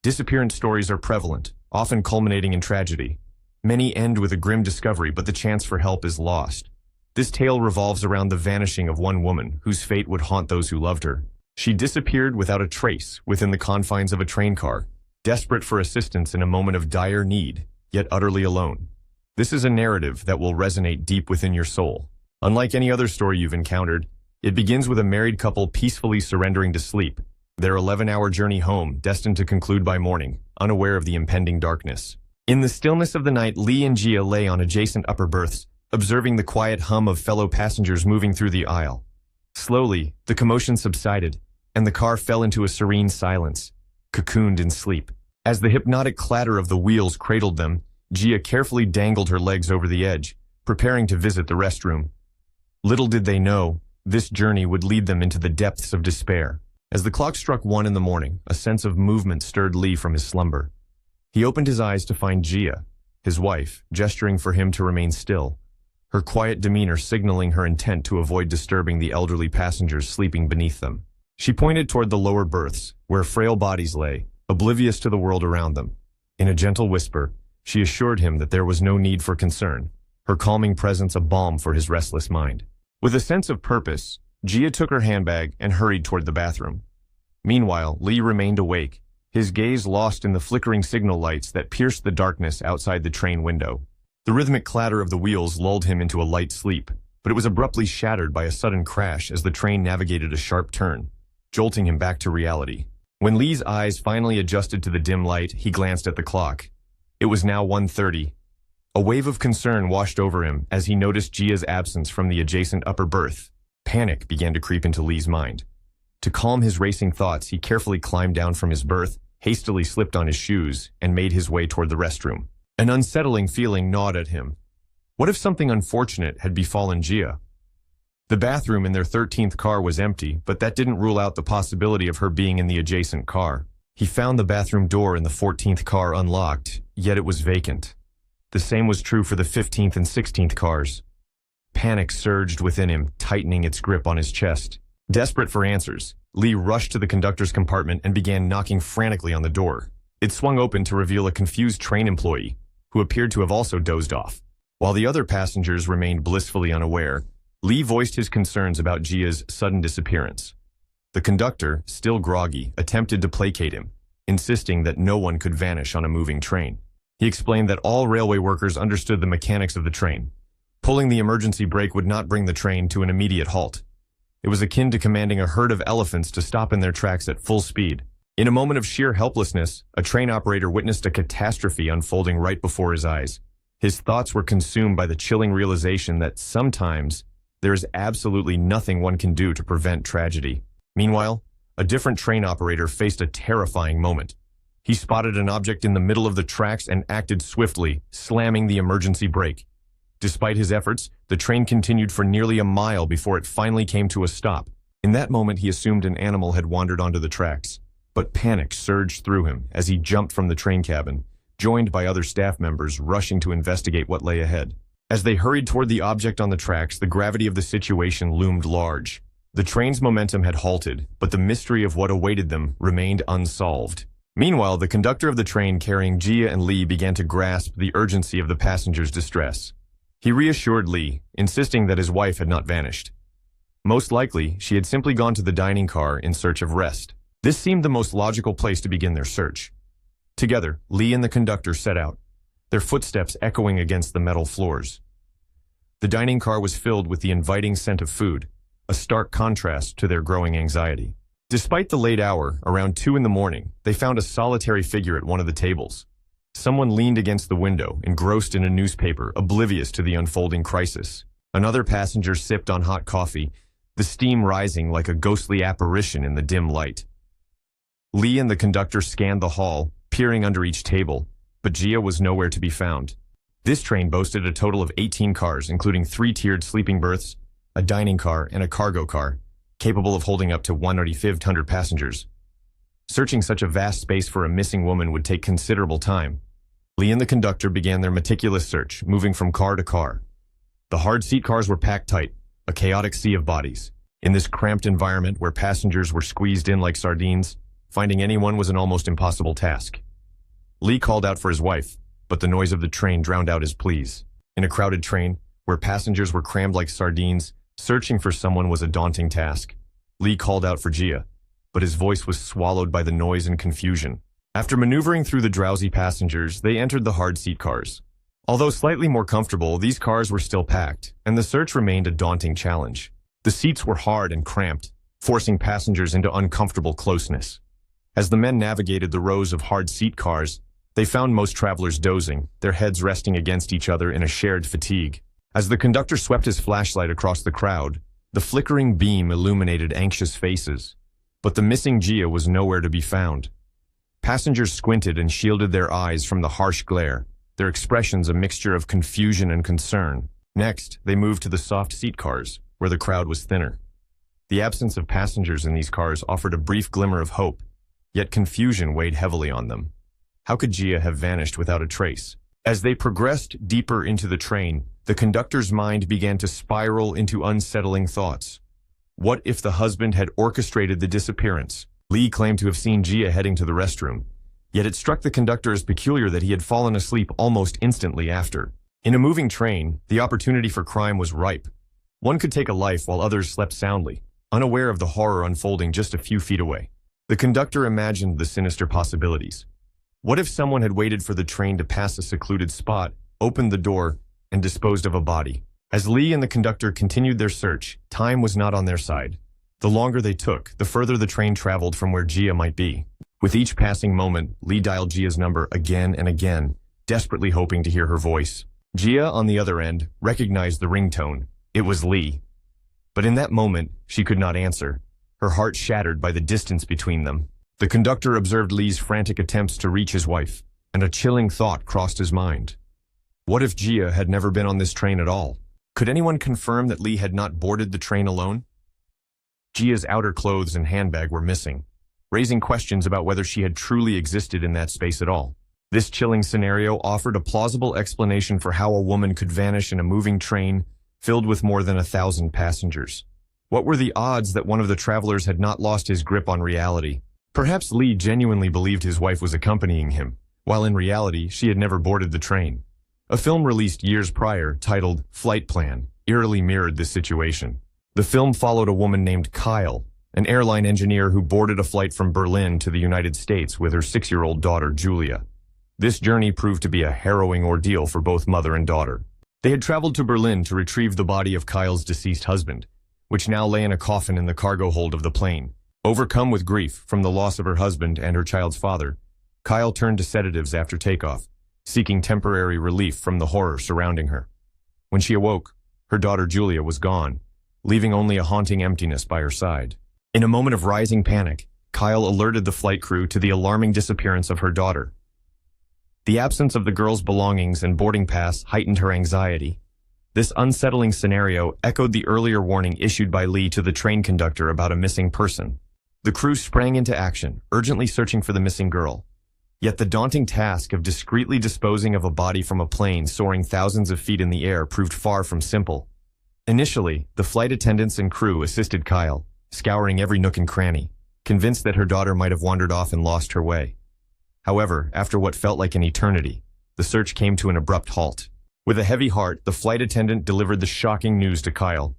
Disappearance stories are prevalent, often culminating in tragedy. Many end with a grim discovery, but the chance for help is lost. This tale revolves around the vanishing of one woman whose fate would haunt those who loved her. She disappeared without a trace within the confines of a train car, desperate for assistance in a moment of dire need, yet utterly alone. This is a narrative that will resonate deep within your soul. Unlike any other story you've encountered, it begins with a married couple peacefully surrendering to sleep, their 11-hour journey home destined to conclude by morning, unaware of the impending darkness. In the stillness of the night, Lee and Gia lay on adjacent upper berths, observing the quiet hum of fellow passengers moving through the aisle. Slowly, the commotion subsided, and the car fell into a serene silence, cocooned in sleep. As the hypnotic clatter of the wheels cradled them, Gia carefully dangled her legs over the edge, preparing to visit the restroom. Little did they know, this journey would lead them into the depths of despair. As the clock struck 1 in the morning, a sense of movement stirred Lee from his slumber. He opened his eyes to find Gia, his wife, gesturing for him to remain still, her quiet demeanor signaling her intent to avoid disturbing the elderly passengers sleeping beneath them. She pointed toward the lower berths, where frail bodies lay, oblivious to the world around them. In a gentle whisper, she assured him that there was no need for concern, her calming presence a balm for his restless mind. With a sense of purpose, Gia took her handbag and hurried toward the bathroom. Meanwhile, Lee remained awake, his gaze lost in the flickering signal lights that pierced the darkness outside the train window. The rhythmic clatter of the wheels lulled him into a light sleep, but it was abruptly shattered by a sudden crash as the train navigated a sharp turn, jolting him back to reality. When Lee's eyes finally adjusted to the dim light, he glanced at the clock. It was now 1:30. A wave of concern washed over him as he noticed Gia's absence from the adjacent upper berth. Panic began to creep into Lee's mind. To calm his racing thoughts, he carefully climbed down from his berth, hastily slipped on his shoes, and made his way toward the restroom. An unsettling feeling gnawed at him. What if something unfortunate had befallen Gia? The bathroom in their 13th car was empty, but that didn't rule out the possibility of her being in the adjacent car. He found the bathroom door in the 14th car unlocked, yet it was vacant. The same was true for the 15th and 16th cars. Panic surged within him, tightening its grip on his chest. Desperate for answers, Lee rushed to the conductor's compartment and began knocking frantically on the door. It swung open to reveal a confused train employee, who appeared to have also dozed off. While the other passengers remained blissfully unaware, Lee voiced his concerns about Gia's sudden disappearance. The conductor, still groggy, attempted to placate him, insisting that no one could vanish on a moving train. He explained that all railway workers understood the mechanics of the train. Pulling the emergency brake would not bring the train to an immediate halt. It was akin to commanding a herd of elephants to stop in their tracks at full speed. In a moment of sheer helplessness, a train operator witnessed a catastrophe unfolding right before his eyes. His thoughts were consumed by the chilling realization that sometimes there is absolutely nothing one can do to prevent tragedy. Meanwhile, a different train operator faced a terrifying moment. He spotted an object in the middle of the tracks and acted swiftly, slamming the emergency brake. Despite his efforts, the train continued for nearly a mile before it finally came to a stop. In that moment, he assumed an animal had wandered onto the tracks. But panic surged through him as he jumped from the train cabin, joined by other staff members rushing to investigate what lay ahead. As they hurried toward the object on the tracks, the gravity of the situation loomed large. The train's momentum had halted, but the mystery of what awaited them remained unsolved. Meanwhile, the conductor of the train carrying Gia and Lee began to grasp the urgency of the passengers' distress. He reassured Lee, insisting that his wife had not vanished. Most likely, she had simply gone to the dining car in search of rest. This seemed the most logical place to begin their search. Together, Lee and the conductor set out, their footsteps echoing against the metal floors. The dining car was filled with the inviting scent of food, a stark contrast to their growing anxiety. Despite the late hour, around 2 in the morning, they found a solitary figure at one of the tables. Someone leaned against the window, engrossed in a newspaper, oblivious to the unfolding crisis. Another passenger sipped on hot coffee, the steam rising like a ghostly apparition in the dim light. Lee and the conductor scanned the hall, peering under each table, but Gia was nowhere to be found. This train boasted a total of 18 cars, including 3 tiered sleeping berths, a dining car, and a cargo car, capable of holding up to 1,500 passengers. Searching such a vast space for a missing woman would take considerable time. Lee and the conductor began their meticulous search, moving from car to car. The hard seat cars were packed tight, a chaotic sea of bodies. In this cramped environment where passengers were squeezed in like sardines, Finding anyone was an almost impossible task. Lee called out for his wife, but the noise of the train drowned out his pleas. In a crowded train, where passengers were crammed like sardines, searching for someone was a daunting task. Lee called out for Gia, but his voice was swallowed by the noise and confusion. After maneuvering through the drowsy passengers, they entered the hard seat cars. Although slightly more comfortable, these cars were still packed, and the search remained a daunting challenge. The seats were hard and cramped, forcing passengers into uncomfortable closeness. As the men navigated the rows of hard seat cars, they found most travelers dozing, their heads resting against each other in a shared fatigue. As the conductor swept his flashlight across the crowd, the flickering beam illuminated anxious faces. But the missing Gia was nowhere to be found. Passengers squinted and shielded their eyes from the harsh glare, their expressions a mixture of confusion and concern. Next, they moved to the soft seat cars, where the crowd was thinner. The absence of passengers in these cars offered a brief glimmer of hope, yet confusion weighed heavily on them. How could Gia have vanished without a trace? As they progressed deeper into the train, the conductor's mind began to spiral into unsettling thoughts. What if the husband had orchestrated the disappearance? Lee claimed to have seen Gia heading to the restroom, yet it struck the conductor as peculiar that he had fallen asleep almost instantly after. In a moving train, the opportunity for crime was ripe. One could take a life while others slept soundly, unaware of the horror unfolding just a few feet away. The conductor imagined the sinister possibilities. What if someone had waited for the train to pass a secluded spot, opened the door, and disposed of a body? As Lee and the conductor continued their search, time was not on their side. The longer they took, the further the train traveled from where Gia might be. With each passing moment, Lee dialed Gia's number again and again, desperately hoping to hear her voice. Gia, on the other end, recognized the ringtone. It was Lee. But in that moment, she could not answer, her heart shattered by the distance between them. The conductor observed Lee's frantic attempts to reach his wife, and a chilling thought crossed his mind. What if Gia had never been on this train at all? Could anyone confirm that Lee had not boarded the train alone? Gia's outer clothes and handbag were missing, raising questions about whether she had truly existed in that space at all. This chilling scenario offered a plausible explanation for how a woman could vanish in a moving train filled with more than 1,000 passengers. What were the odds that one of the travelers had not lost his grip on reality? Perhaps Lee genuinely believed his wife was accompanying him, while in reality she had never boarded the train. A film released years prior, titled Flight Plan, eerily mirrored this situation. The film followed a woman named Kyle, an airline engineer who boarded a flight from Berlin to the United States with her 6-year-old daughter, Julia. This journey proved to be a harrowing ordeal for both mother and daughter. They had traveled to Berlin to retrieve the body of Kyle's deceased husband, which now lay in a coffin in the cargo hold of the plane. Overcome with grief from the loss of her husband and her child's father, Kyle turned to sedatives after takeoff, seeking temporary relief from the horror surrounding her. When she awoke, her daughter Julia was gone, leaving only a haunting emptiness by her side. In a moment of rising panic, Kyle alerted the flight crew to the alarming disappearance of her daughter. The absence of the girl's belongings and boarding pass heightened her anxiety. This unsettling scenario echoed the earlier warning issued by Lee to the train conductor about a missing person. The crew sprang into action, urgently searching for the missing girl. Yet the daunting task of discreetly disposing of a body from a plane soaring thousands of feet in the air proved far from simple. Initially, the flight attendants and crew assisted Kyle, scouring every nook and cranny, convinced that her daughter might have wandered off and lost her way. However, after what felt like an eternity, the search came to an abrupt halt. With a heavy heart, the flight attendant delivered the shocking news to Kyle.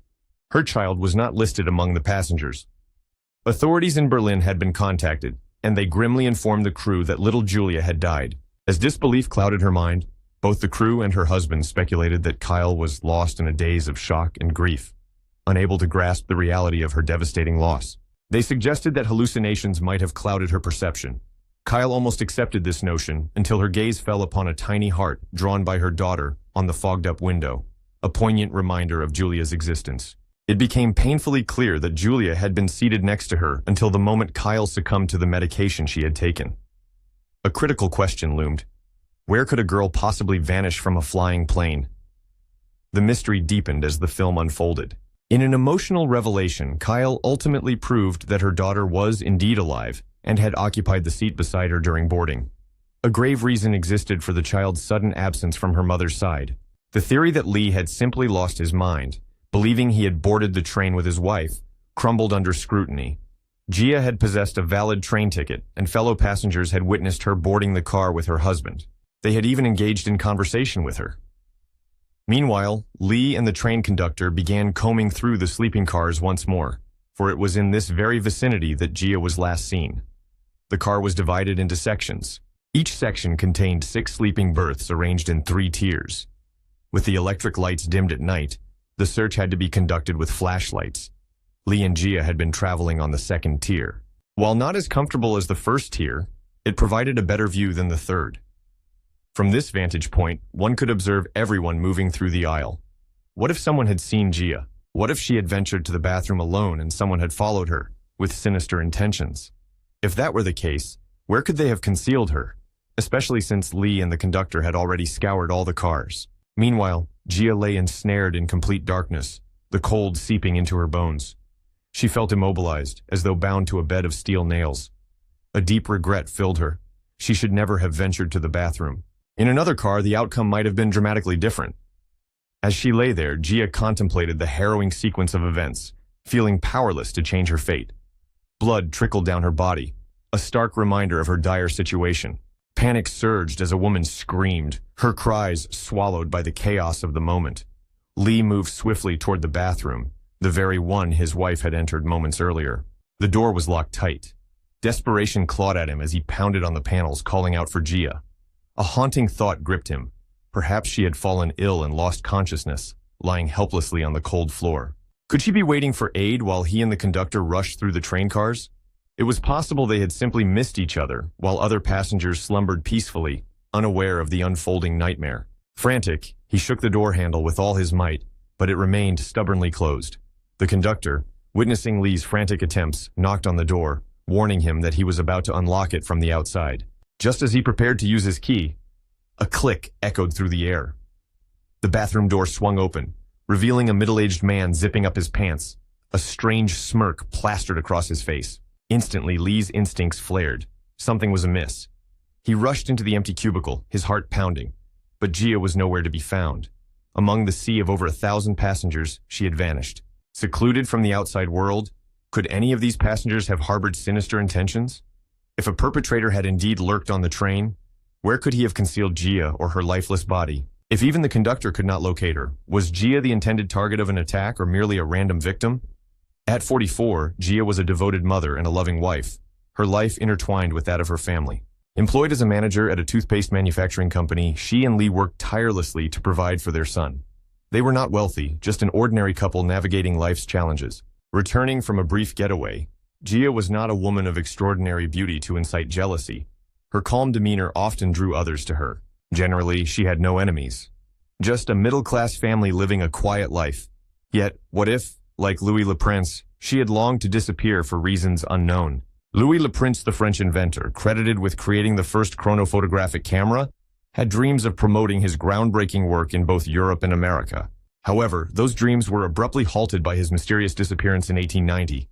Her child was not listed among the passengers. Authorities in Berlin had been contacted, and they grimly informed the crew that little Julia had died. As disbelief clouded her mind, both the crew and her husband speculated that Kyle was lost in a daze of shock and grief, unable to grasp the reality of her devastating loss. They suggested that hallucinations might have clouded her perception. Kyle almost accepted this notion until her gaze fell upon a tiny heart drawn by her daughter on the fogged-up window, a poignant reminder of Julia's existence. It became painfully clear that Julia had been seated next to her until the moment Kyle succumbed to the medication she had taken. A critical question loomed. Where could a girl possibly vanish from a flying plane? The mystery deepened as the film unfolded. In an emotional revelation, Kyle ultimately proved that her daughter was indeed alive and had occupied the seat beside her during boarding. A grave reason existed for the child's sudden absence from her mother's side. The theory that Lee had simply lost his mind, believing he had boarded the train with his wife, crumbled under scrutiny. Gia had possessed a valid train ticket, and fellow passengers had witnessed her boarding the car with her husband. They had even engaged in conversation with her. Meanwhile, Lee and the train conductor began combing through the sleeping cars once more, for it was in this very vicinity that Gia was last seen. The car was divided into sections. Each section contained 6 sleeping berths arranged in 3 tiers. With the electric lights dimmed at night, the search had to be conducted with flashlights. Lee and Gia had been traveling on the 2nd tier. While not as comfortable as the 1st tier, it provided a better view than the 3rd. From this vantage point, one could observe everyone moving through the aisle. What if someone had seen Gia? What if she had ventured to the bathroom alone and someone had followed her, with sinister intentions? If that were the case, where could they have concealed her? Especially since Lee and the conductor had already scoured all the cars. Meanwhile, Gia lay ensnared in complete darkness, the cold seeping into her bones. She felt immobilized, as though bound to a bed of steel nails. A deep regret filled her. She should never have ventured to the bathroom. In another car, the outcome might have been dramatically different. As she lay there, Gia contemplated the harrowing sequence of events, feeling powerless to change her fate. Blood trickled down her body, a stark reminder of her dire situation. Panic surged as a woman screamed, her cries swallowed by the chaos of the moment. Lee moved swiftly toward the bathroom, the very one his wife had entered moments earlier. The door was locked tight. Desperation clawed at him as he pounded on the panels, calling out for Gia. A haunting thought gripped him. Perhaps she had fallen ill and lost consciousness, lying helplessly on the cold floor. Could she be waiting for aid while he and the conductor rushed through the train cars? It was possible they had simply missed each other, while other passengers slumbered peacefully, unaware of the unfolding nightmare. Frantic, he shook the door handle with all his might, but it remained stubbornly closed. The conductor, witnessing Lee's frantic attempts, knocked on the door, warning him that he was about to unlock it from the outside. Just as he prepared to use his key, a click echoed through the air. The bathroom door swung open, revealing a middle-aged man zipping up his pants. A strange smirk plastered across his face. Instantly, Lee's instincts flared. Something was amiss. He rushed into the empty cubicle, his heart pounding. But Gia was nowhere to be found. Among the sea of over 1,000 passengers, she had vanished. Secluded from the outside world, could any of these passengers have harbored sinister intentions? If a perpetrator had indeed lurked on the train, where could he have concealed Gia or her lifeless body? If even the conductor could not locate her, was Gia the intended target of an attack or merely a random victim? At 44, Gia was a devoted mother and a loving wife, her life intertwined with that of her family. Employed as a manager at a toothpaste manufacturing company, she and Lee worked tirelessly to provide for their son. They were not wealthy, just an ordinary couple navigating life's challenges. Returning from a brief getaway, Gia was not a woman of extraordinary beauty to incite jealousy. Her calm demeanor often drew others to her. Generally, she had no enemies. Just a middle-class family living a quiet life. Yet, what if, like Louis Le Prince, she had longed to disappear for reasons unknown? Louis Le Prince, the French inventor, credited with creating the first chronophotographic camera, had dreams of promoting his groundbreaking work in both Europe and America. However, those dreams were abruptly halted by his mysterious disappearance in 1890,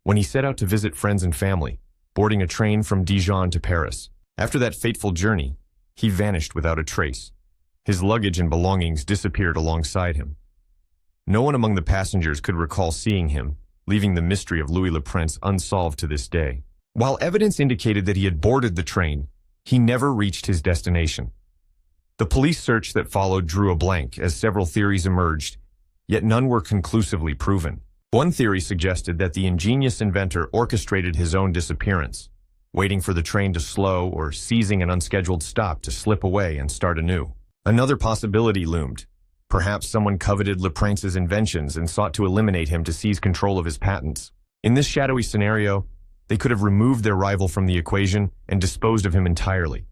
when he set out to visit friends and family, boarding a train from Dijon to Paris. After that fateful journey, he vanished without a trace. His luggage and belongings disappeared alongside him. No one among the passengers could recall seeing him, leaving the mystery of Louis Le Prince unsolved to this day. While evidence indicated that he had boarded the train, he never reached his destination. The police search that followed drew a blank as several theories emerged, yet none were conclusively proven. One theory suggested that the ingenious inventor orchestrated his own disappearance, waiting for the train to slow or seizing an unscheduled stop to slip away and start anew. Another possibility loomed. Perhaps someone coveted Le Prince's inventions and sought to eliminate him to seize control of his patents. In this shadowy scenario, they could have removed their rival from the equation and disposed of him entirely.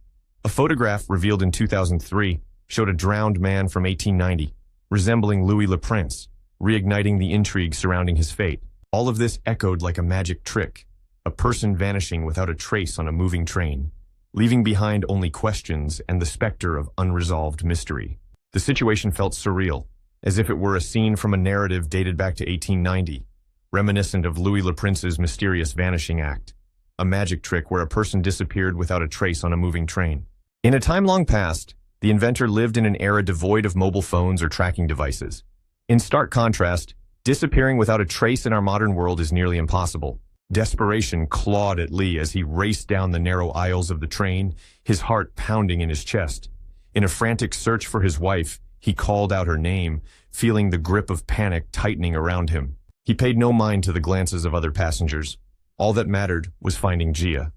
A photograph revealed in 2003 showed a drowned man from 1890, resembling Louis Le Prince, reigniting the intrigue surrounding his fate. All of this echoed like a magic trick, a person vanishing without a trace on a moving train, leaving behind only questions and the specter of unresolved mystery. The situation felt surreal, as if it were a scene from a narrative dated back to 1890, reminiscent of Louis Le Prince's mysterious vanishing act, a magic trick where a person disappeared without a trace on a moving train. In a time long past, the inventor lived in an era devoid of mobile phones or tracking devices. In stark contrast, disappearing without a trace in our modern world is nearly impossible. Desperation clawed at Lee as he raced down the narrow aisles of the train, his heart pounding in his chest. In a frantic search for his wife, he called out her name, feeling the grip of panic tightening around him. He paid no mind to the glances of other passengers. All that mattered was finding Gia.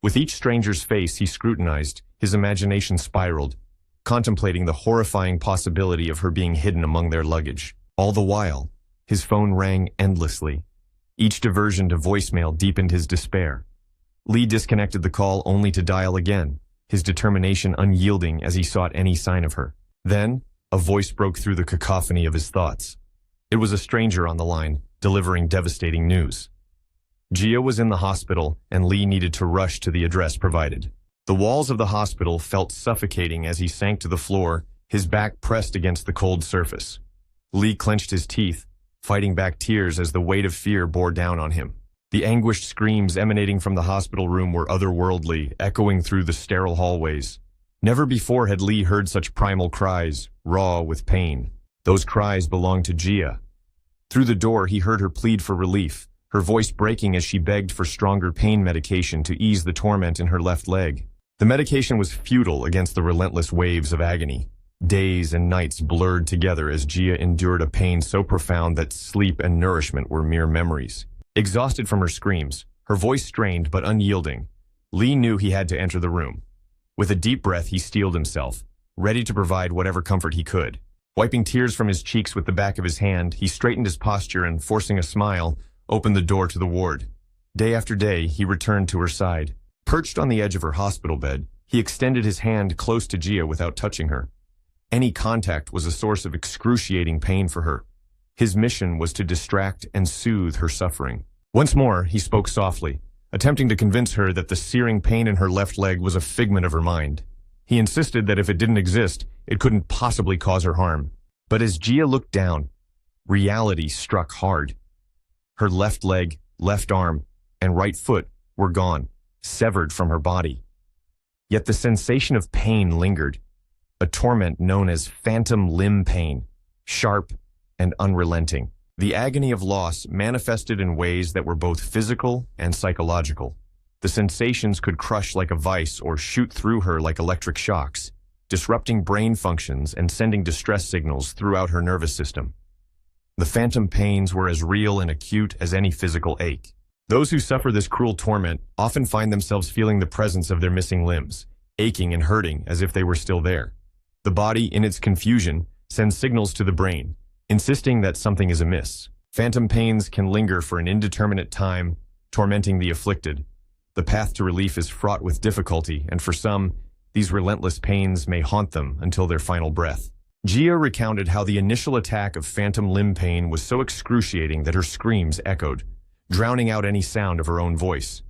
With each stranger's face he scrutinized, his imagination spiraled, contemplating the horrifying possibility of her being hidden among their luggage. All the while, his phone rang endlessly. Each diversion to voicemail deepened his despair. Lee disconnected the call only to dial again, his determination unyielding as he sought any sign of her. Then, a voice broke through the cacophony of his thoughts. It was a stranger on the line, delivering devastating news. Gia was in the hospital, and Lee needed to rush to the address provided. The walls of the hospital felt suffocating as he sank to the floor, his back pressed against the cold surface. Lee clenched his teeth, fighting back tears as the weight of fear bore down on him. The anguished screams emanating from the hospital room were otherworldly, echoing through the sterile hallways. Never before had Lee heard such primal cries, raw with pain. Those cries belonged to Gia. Through the door, he heard her plead for relief, her voice breaking as she begged for stronger pain medication to ease the torment in her left leg. The medication was futile against the relentless waves of agony. Days and nights blurred together as Gia endured a pain so profound that sleep and nourishment were mere memories. Exhausted from her screams, her voice strained but unyielding, Lee knew he had to enter the room. With a deep breath, he steeled himself, ready to provide whatever comfort he could. Wiping tears from his cheeks with the back of his hand, he straightened his posture and, forcing a smile, opened the door to the ward. Day after day, he returned to her side. Perched on the edge of her hospital bed, he extended his hand close to Gia without touching her. Any contact was a source of excruciating pain for her. His mission was to distract and soothe her suffering. Once more, he spoke softly, attempting to convince her that the searing pain in her left leg was a figment of her mind. He insisted that if it didn't exist, it couldn't possibly cause her harm. But as Gia looked down, reality struck hard. Her left leg, left arm, and right foot were gone, severed from her body. Yet the sensation of pain lingered, a torment known as phantom limb pain, sharp and unrelenting. The agony of loss manifested in ways that were both physical and psychological. The sensations could crush like a vice or shoot through her like electric shocks, disrupting brain functions and sending distress signals throughout her nervous system. The phantom pains were as real and acute as any physical ache. Those who suffer this cruel torment often find themselves feeling the presence of their missing limbs, aching and hurting as if they were still there. The body, in its confusion, sends signals to the brain, insisting that something is amiss. Phantom pains can linger for an indeterminate time, tormenting the afflicted. The path to relief is fraught with difficulty, and for some, these relentless pains may haunt them until their final breath. Gia recounted how the initial attack of phantom limb pain was so excruciating that her screams echoed, drowning out any sound of her own voice.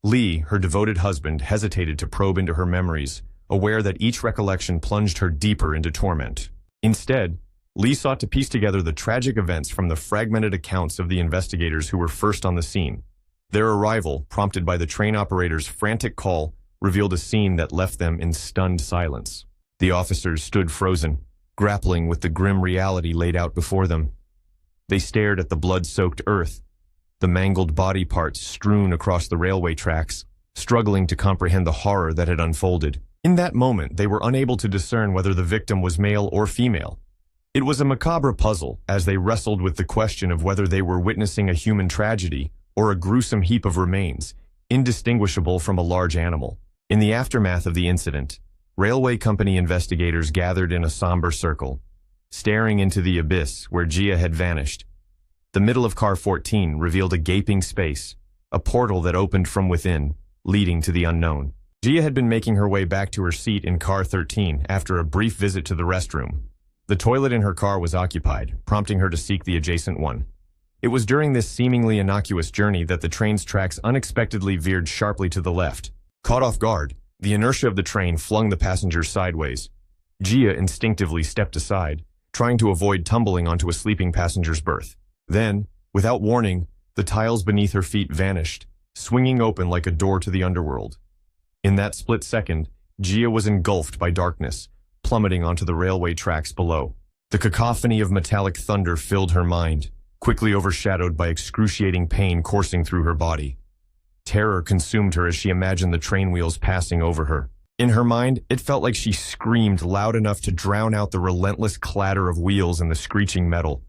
Lee, her devoted husband, hesitated to probe into her memories, aware that each recollection plunged her deeper into torment. Instead, Lee sought to piece together the tragic events from the fragmented accounts of the investigators who were first on the scene. Their arrival, prompted by the train operator's frantic call, revealed a scene that left them in stunned silence. The officers stood frozen, grappling with the grim reality laid out before them. They stared at the blood-soaked earth, the mangled body parts strewn across the railway tracks, struggling to comprehend the horror that had unfolded. In that moment, they were unable to discern whether the victim was male or female. It was a macabre puzzle as they wrestled with the question of whether they were witnessing a human tragedy or a gruesome heap of remains, indistinguishable from a large animal. In the aftermath of the incident, railway company investigators gathered in a somber circle, staring into the abyss where Gia had vanished. The middle of car 14 revealed a gaping space, a portal that opened from within, leading to the unknown. Gia had been making her way back to her seat in car 13 after a brief visit to the restroom. The toilet in her car was occupied, prompting her to seek the adjacent one. It was during this seemingly innocuous journey that the train's tracks unexpectedly veered sharply to the left. Caught off guard, the inertia of the train flung the passengers sideways. Gia instinctively stepped aside, trying to avoid tumbling onto a sleeping passenger's berth. Then, without warning, the tiles beneath her feet vanished, swinging open like a door to the underworld. In that split second, Gia was engulfed by darkness, plummeting onto the railway tracks below. The cacophony of metallic thunder filled her mind, quickly overshadowed by excruciating pain coursing through her body. Terror consumed her as she imagined the train wheels passing over her. In her mind, it felt like she screamed loud enough to drown out the relentless clatter of wheels and the screeching metal.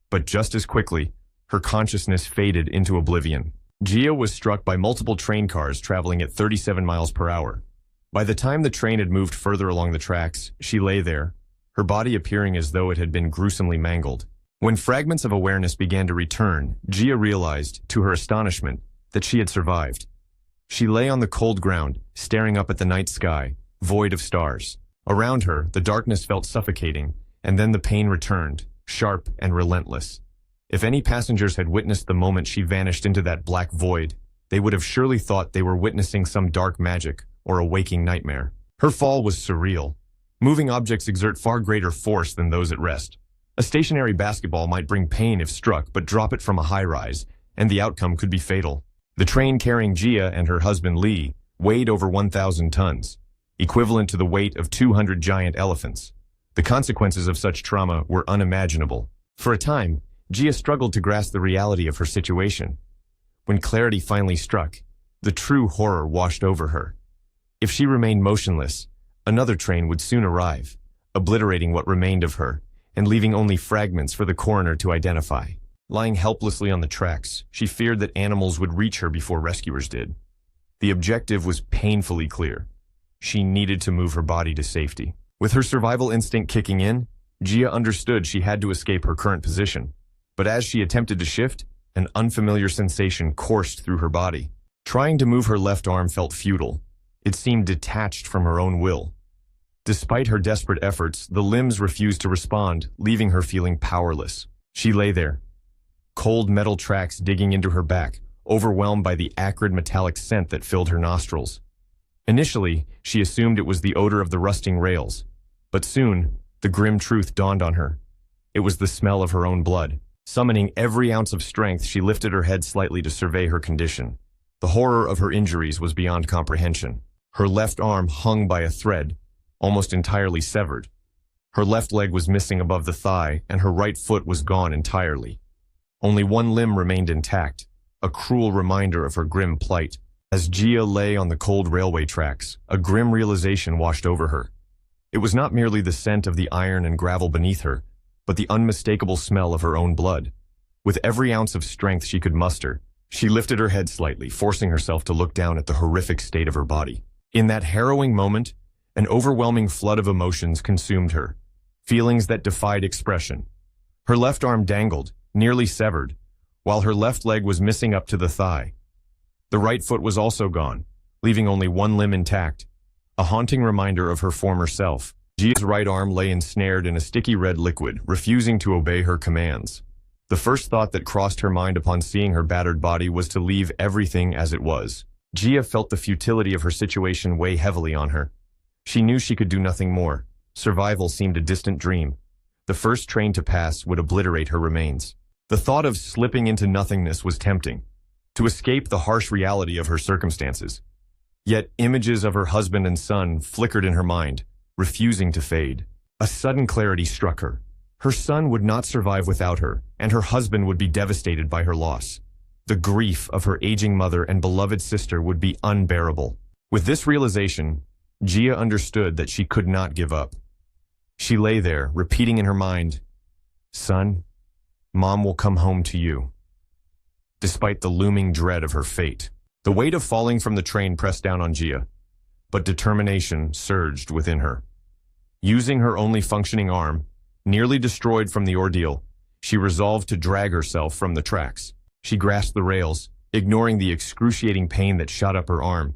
But just as quickly, her consciousness faded into oblivion. Gia was struck by multiple train cars traveling at 37 miles per hour. By the time the train had moved further along the tracks, she lay there, her body appearing as though it had been gruesomely mangled. When fragments of awareness began to return, Gia realized, to her astonishment, that she had survived. She lay on the cold ground, staring up at the night sky, void of stars. Around her, the darkness felt suffocating, and then the pain returned, sharp and relentless. If any passengers had witnessed the moment she vanished into that black void, they would have surely thought they were witnessing some dark magic or a waking nightmare. Her fall was surreal. Moving objects exert far greater force than those at rest. A stationary basketball might bring pain if struck, but drop it from a high-rise, and the outcome could be fatal. The train carrying Gia and her husband Lee weighed over 1,000 tons, equivalent to the weight of 200 giant elephants. The consequences of such trauma were unimaginable. For a time, Gia struggled to grasp the reality of her situation. When clarity finally struck, the true horror washed over her. If she remained motionless, another train would soon arrive, obliterating what remained of her, and leaving only fragments for the coroner to identify. Lying helplessly on the tracks, she feared that animals would reach her before rescuers did. The objective was painfully clear. She needed to move her body to safety. With her survival instinct kicking in, Gia understood she had to escape her current position. But as she attempted to shift, an unfamiliar sensation coursed through her body. Trying to move her left arm felt futile. It seemed detached from her own will. Despite her desperate efforts, the limbs refused to respond, leaving her feeling powerless. She lay there, cold metal tracks digging into her back, overwhelmed by the acrid metallic scent that filled her nostrils. Initially, she assumed it was the odor of the rusting rails, but soon, the grim truth dawned on her. It was the smell of her own blood. Summoning every ounce of strength, she lifted her head slightly to survey her condition. The horror of her injuries was beyond comprehension. Her left arm hung by a thread, almost entirely severed. Her left leg was missing above the thigh, and her right foot was gone entirely. Only one limb remained intact, a cruel reminder of her grim plight. As Gia lay on the cold railway tracks, a grim realization washed over her. It was not merely the scent of the iron and gravel beneath her, but the unmistakable smell of her own blood. With every ounce of strength she could muster, she lifted her head slightly, forcing herself to look down at the horrific state of her body. In that harrowing moment, an overwhelming flood of emotions consumed her, feelings that defied expression. Her left arm dangled, nearly severed, while her left leg was missing up to the thigh. The right foot was also gone, leaving only one limb intact, a haunting reminder of her former self. Gia's right arm lay ensnared in a sticky red liquid, refusing to obey her commands. The first thought that crossed her mind upon seeing her battered body was to leave everything as it was. Gia felt the futility of her situation weigh heavily on her. She knew she could do nothing more. Survival seemed a distant dream. The first train to pass would obliterate her remains. The thought of slipping into nothingness was tempting, to escape the harsh reality of her circumstances. Yet images of her husband and son flickered in her mind, refusing to fade. A sudden clarity struck her. Her son would not survive without her, and her husband would be devastated by her loss. The grief of her aging mother and beloved sister would be unbearable. With this realization, Gia understood that she could not give up. She lay there, repeating in her mind, "Son, Mom will come home to you." Despite the looming dread of her fate, the weight of falling from the train pressed down on Gia, but determination surged within her. Using her only functioning arm, nearly destroyed from the ordeal, she resolved to drag herself from the tracks. She grasped the rails, ignoring the excruciating pain that shot up her arm.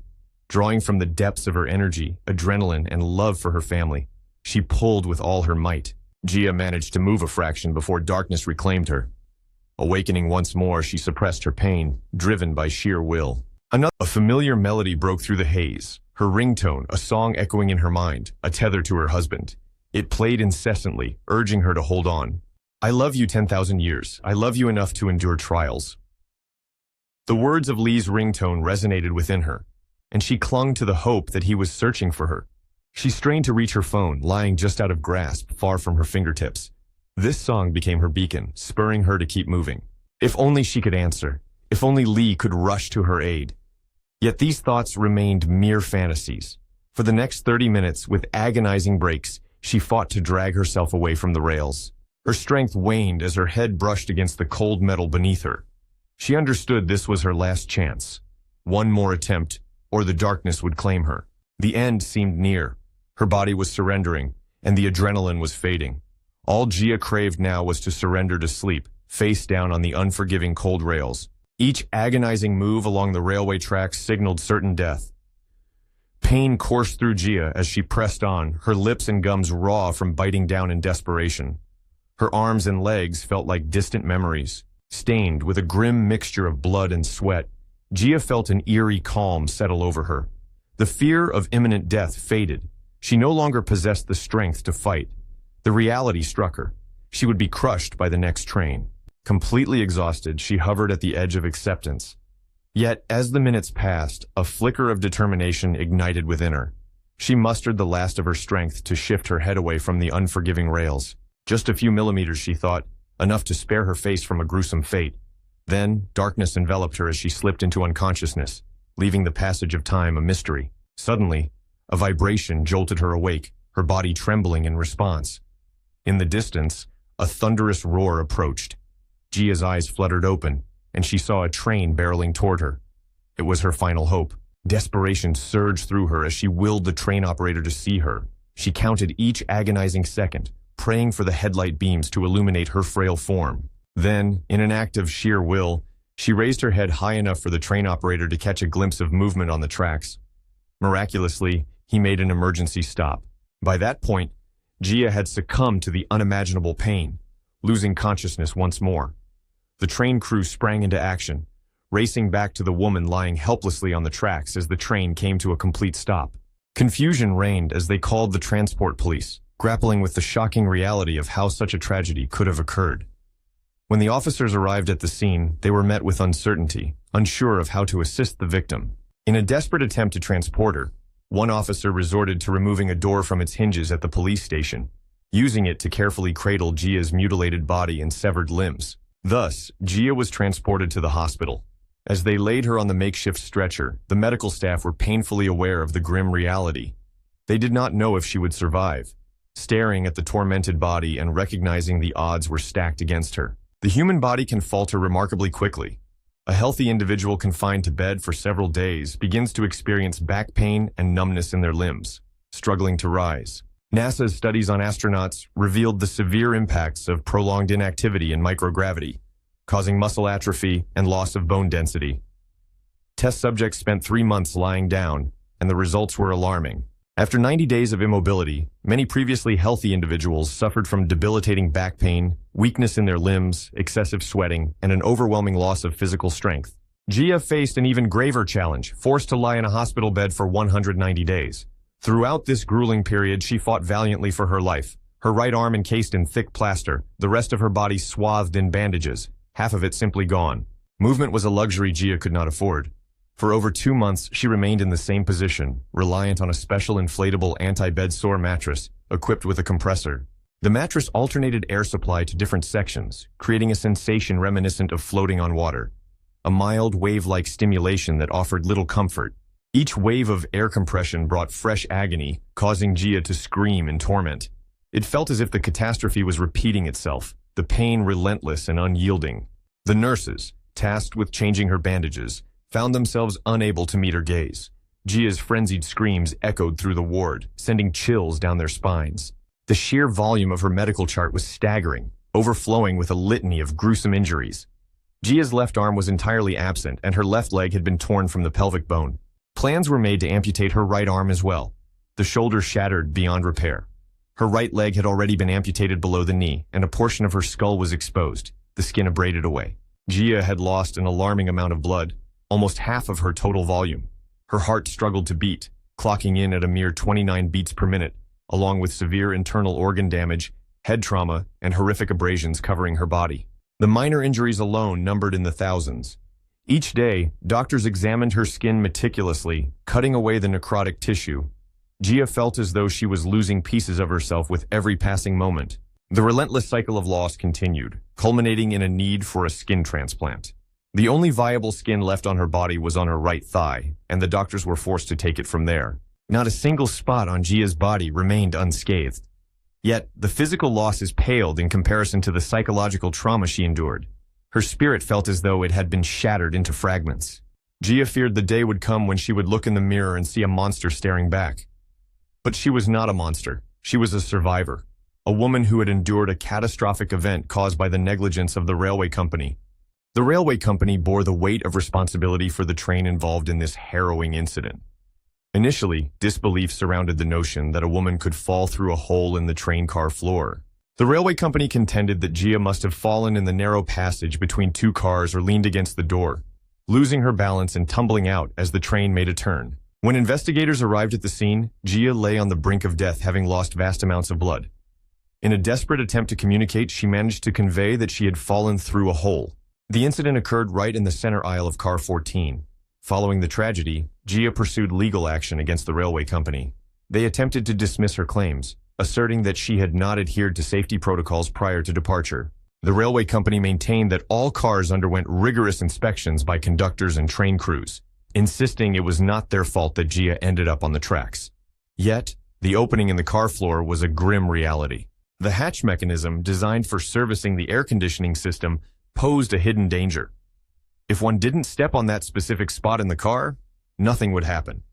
Drawing from the depths of her energy, adrenaline, and love for her family, she pulled with all her might. Gia managed to move a fraction before darkness reclaimed her. Awakening once more, she suppressed her pain, driven by sheer will. A familiar melody broke through the haze, her ringtone, a song echoing in her mind, a tether to her husband. It played incessantly, urging her to hold on. "I love you 10,000 years. I love you enough to endure trials." The words of Lee's ringtone resonated within her, and she clung to the hope that he was searching for her. She strained to reach her phone, lying just out of grasp, far from her fingertips. This song became her beacon, spurring her to keep moving. If only she could answer. If only Lee could rush to her aid. Yet these thoughts remained mere fantasies. For the next 30 minutes, with agonizing breaks, she fought to drag herself away from the rails. Her strength waned as her head brushed against the cold metal beneath her. She understood this was her last chance. One more attempt, or the darkness would claim her. The end seemed near. Her body was surrendering, and the adrenaline was fading. All Gia craved now was to surrender to sleep, face down on the unforgiving cold rails. Each agonizing move along the railway tracks signaled certain death. Pain coursed through Gia as she pressed on, her lips and gums raw from biting down in desperation. Her arms and legs felt like distant memories. Stained with a grim mixture of blood and sweat, Gia felt an eerie calm settle over her. The fear of imminent death faded. She no longer possessed the strength to fight. The reality struck her. She would be crushed by the next train. Completely exhausted, she hovered at the edge of acceptance. Yet, as the minutes passed, a flicker of determination ignited within her. She mustered the last of her strength to shift her head away from the unforgiving rails. Just a few millimeters, she thought, enough to spare her face from a gruesome fate. Then, darkness enveloped her as she slipped into unconsciousness, leaving the passage of time a mystery. Suddenly, a vibration jolted her awake, her body trembling in response. In the distance, a thunderous roar approached. Gia's eyes fluttered open, and she saw a train barreling toward her. It was her final hope. Desperation surged through her as she willed the train operator to see her. She counted each agonizing second, praying for the headlight beams to illuminate her frail form. Then, in an act of sheer will, she raised her head high enough for the train operator to catch a glimpse of movement on the tracks. Miraculously, he made an emergency stop. By that point, Gia had succumbed to the unimaginable pain, losing consciousness once more. The train crew sprang into action, racing back to the woman lying helplessly on the tracks as the train came to a complete stop. Confusion reigned as they called the transport police, grappling with the shocking reality of how such a tragedy could have occurred. When the officers arrived at the scene, they were met with uncertainty, unsure of how to assist the victim. In a desperate attempt to transport her, one officer resorted to removing a door from its hinges at the police station, using it to carefully cradle Gia's mutilated body and severed limbs. Thus, Gia was transported to the hospital. As they laid her on the makeshift stretcher, the medical staff were painfully aware of the grim reality. They did not know if she would survive, staring at the tormented body and recognizing the odds were stacked against her. The human body can falter remarkably quickly. A healthy individual confined to bed for several days begins to experience back pain and numbness in their limbs, struggling to rise. NASA's studies on astronauts revealed the severe impacts of prolonged inactivity in microgravity, causing muscle atrophy and loss of bone density. Test subjects spent 3 months lying down, and the results were alarming. After 90 days of immobility, many previously healthy individuals suffered from debilitating back pain, weakness in their limbs, excessive sweating, and an overwhelming loss of physical strength. Gia faced an even graver challenge, forced to lie in a hospital bed for 190 days. Throughout this grueling period, she fought valiantly for her life, her right arm encased in thick plaster, the rest of her body swathed in bandages, half of it simply gone. Movement was a luxury Gia could not afford. For over 2 months, she remained in the same position, reliant on a special inflatable anti-bed sore mattress equipped with a compressor. The mattress alternated air supply to different sections, creating a sensation reminiscent of floating on water. A mild, wave-like stimulation that offered little comfort. Each wave of air compression brought fresh agony, causing Gia to scream in torment. It felt as if the catastrophe was repeating itself, the pain relentless and unyielding. The nurses, tasked with changing her bandages, found themselves unable to meet her gaze. Gia's frenzied screams echoed through the ward, sending chills down their spines. The sheer volume of her medical chart was staggering, overflowing with a litany of gruesome injuries. Gia's left arm was entirely absent, and her left leg had been torn from the pelvic bone. Plans were made to amputate her right arm as well. The shoulder shattered beyond repair. Her right leg had already been amputated below the knee, and a portion of her skull was exposed, the skin abraded away. Gia had lost an alarming amount of blood, almost half of her total volume. Her heart struggled to beat, clocking in at a mere 29 beats per minute, along with severe internal organ damage, head trauma, and horrific abrasions covering her body. The minor injuries alone numbered in the thousands. Each day, doctors examined her skin meticulously, cutting away the necrotic tissue. Gia felt as though she was losing pieces of herself with every passing moment. The relentless cycle of loss continued, culminating in a need for a skin transplant. The only viable skin left on her body was on her right thigh, and the doctors were forced to take it from there. Not a single spot on Gia's body remained unscathed. Yet, the physical losses paled in comparison to the psychological trauma she endured. Her spirit felt as though it had been shattered into fragments. Gia feared the day would come when she would look in the mirror and see a monster staring back. But she was not a monster. She was a survivor. A woman who had endured a catastrophic event caused by the negligence of the railway company. The railway company bore the weight of responsibility for the train involved in this harrowing incident. Initially, disbelief surrounded the notion that a woman could fall through a hole in the train car floor. The railway company contended that Gia must have fallen in the narrow passage between two cars or leaned against the door, losing her balance and tumbling out as the train made a turn. When investigators arrived at the scene, Gia lay on the brink of death, having lost vast amounts of blood. In a desperate attempt to communicate, she managed to convey that she had fallen through a hole. The incident occurred right in the center aisle of car 14. Following the tragedy, Gia pursued legal action against the railway company. They attempted to dismiss her claims, asserting that she had not adhered to safety protocols prior to departure. The railway company maintained that all cars underwent rigorous inspections by conductors and train crews, insisting it was not their fault that Gia ended up on the tracks. Yet, the opening in the car floor was a grim reality. The hatch mechanism, designed for servicing the air conditioning system, posed a hidden danger. If one didn't step on that specific spot in the car, nothing would happen.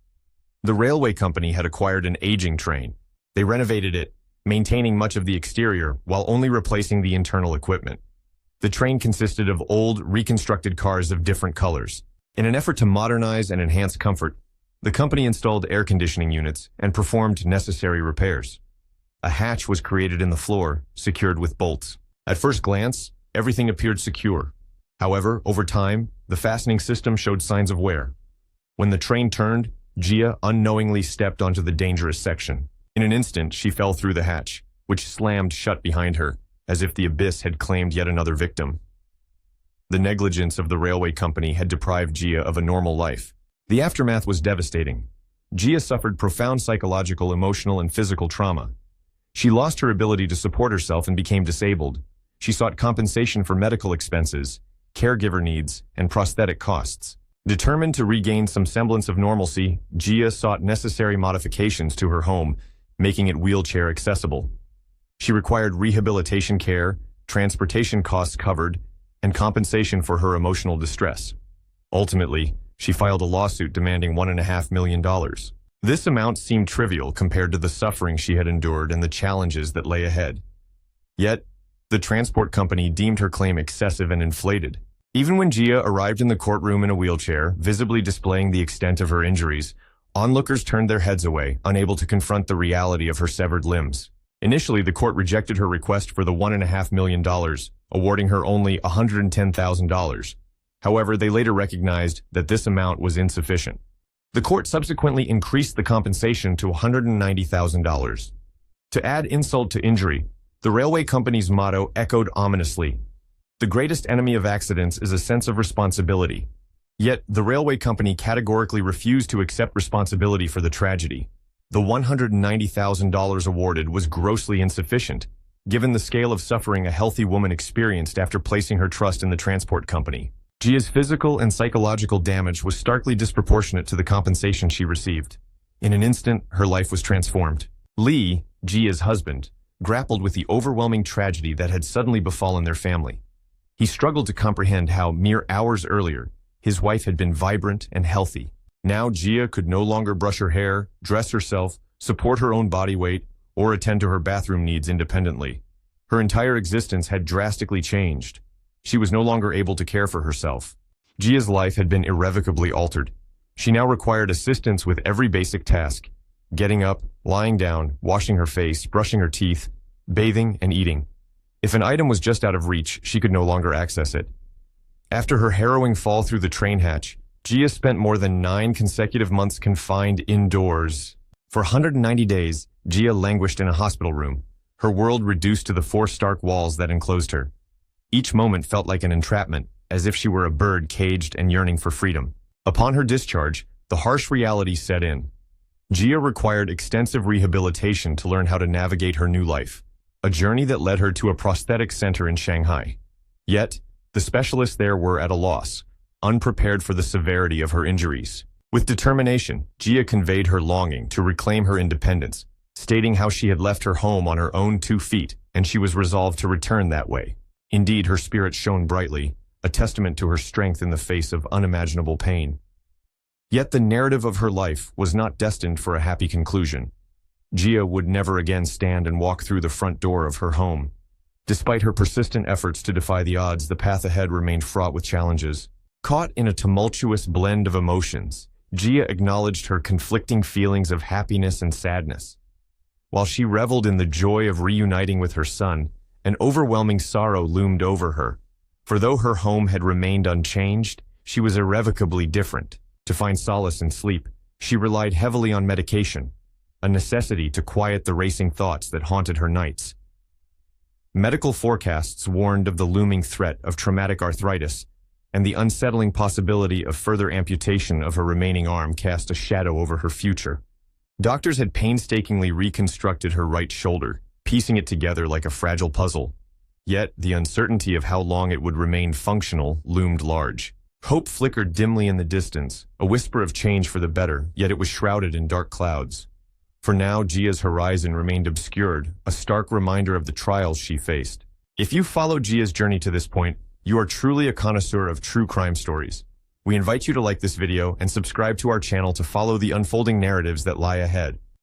The railway company had acquired an aging train. They renovated it, maintaining much of the exterior while only replacing the internal equipment. The train consisted of old, reconstructed cars of different colors. In an effort to modernize and enhance comfort, the company installed air conditioning units and performed necessary repairs. A hatch was created in the floor, secured with bolts. At first glance, everything appeared secure. However, over time, the fastening system showed signs of wear. When the train turned, Gia unknowingly stepped onto the dangerous section. In an instant, she fell through the hatch, which slammed shut behind her, as if the abyss had claimed yet another victim. The negligence of the railway company had deprived Gia of a normal life. The aftermath was devastating. Gia suffered profound psychological, emotional, and physical trauma. She lost her ability to support herself and became disabled. She sought compensation for medical expenses, caregiver needs, and prosthetic costs. Determined to regain some semblance of normalcy, Gia sought necessary modifications to her home, making it wheelchair accessible. She required rehabilitation care, transportation costs covered, and compensation for her emotional distress. Ultimately, she filed a lawsuit demanding $1.5 million. This amount seemed trivial compared to the suffering she had endured and the challenges that lay ahead. Yet, the transport company deemed her claim excessive and inflated. Even when Gia arrived in the courtroom in a wheelchair, visibly displaying the extent of her injuries, onlookers turned their heads away, unable to confront the reality of her severed limbs. Initially, the court rejected her request for the $1.5 million, awarding her only $110,000. However, they later recognized that this amount was insufficient. The court subsequently increased the compensation to $190,000. To add insult to injury, the railway company's motto echoed ominously. The greatest enemy of accidents is a sense of responsibility. Yet, the railway company categorically refused to accept responsibility for the tragedy. The $190,000 awarded was grossly insufficient, given the scale of suffering a healthy woman experienced after placing her trust in the transport company. Gia's physical and psychological damage was starkly disproportionate to the compensation she received. In an instant, her life was transformed. Lee, Gia's husband, grappled with the overwhelming tragedy that had suddenly befallen their family. He struggled to comprehend how, mere hours earlier, his wife had been vibrant and healthy. Now Gia could no longer brush her hair, dress herself, support her own body weight, or attend to her bathroom needs independently. Her entire existence had drastically changed. She was no longer able to care for herself. Gia's life had been irrevocably altered. She now required assistance with every basic task: getting up, lying down, washing her face, brushing her teeth, bathing, and eating. If an item was just out of reach, she could no longer access it. After her harrowing fall through the train hatch, Gia spent more than 9 consecutive months confined indoors. For 190 days, Gia languished in a hospital room, her world reduced to the 4 stark walls that enclosed her. Each moment felt like an entrapment, as if she were a bird caged and yearning for freedom. Upon her discharge, the harsh reality set in. Gia required extensive rehabilitation to learn how to navigate her new life. a journey that led her to a prosthetic center in Shanghai. Yet, the specialists there were at a loss, unprepared for the severity of her injuries. With determination, Jia conveyed her longing to reclaim her independence, stating how she had left her home on her own 2 feet, and she was resolved to return that way. Indeed, her spirit shone brightly, a testament to her strength in the face of unimaginable pain. Yet the narrative of her life was not destined for a happy conclusion. Jia would never again stand and walk through the front door of her home. Despite her persistent efforts to defy the odds, the path ahead remained fraught with challenges. Caught in a tumultuous blend of emotions, Jia acknowledged her conflicting feelings of happiness and sadness. While she reveled in the joy of reuniting with her son, an overwhelming sorrow loomed over her. For though her home had remained unchanged, she was irrevocably different. To find solace in sleep, she relied heavily on medication, a necessity to quiet the racing thoughts that haunted her nights. Medical forecasts warned of the looming threat of traumatic arthritis, and the unsettling possibility of further amputation of her remaining arm cast a shadow over her future. Doctors had painstakingly reconstructed her right shoulder, piecing it together like a fragile puzzle. Yet, the uncertainty of how long it would remain functional loomed large. Hope flickered dimly in the distance, a whisper of change for the better, yet it was shrouded in dark clouds. For now, Jia's horizon remained obscured, a stark reminder of the trials she faced. If you followed Jia's journey to this point, you are truly a connoisseur of true crime stories. We invite you to like this video and subscribe to our channel to follow the unfolding narratives that lie ahead.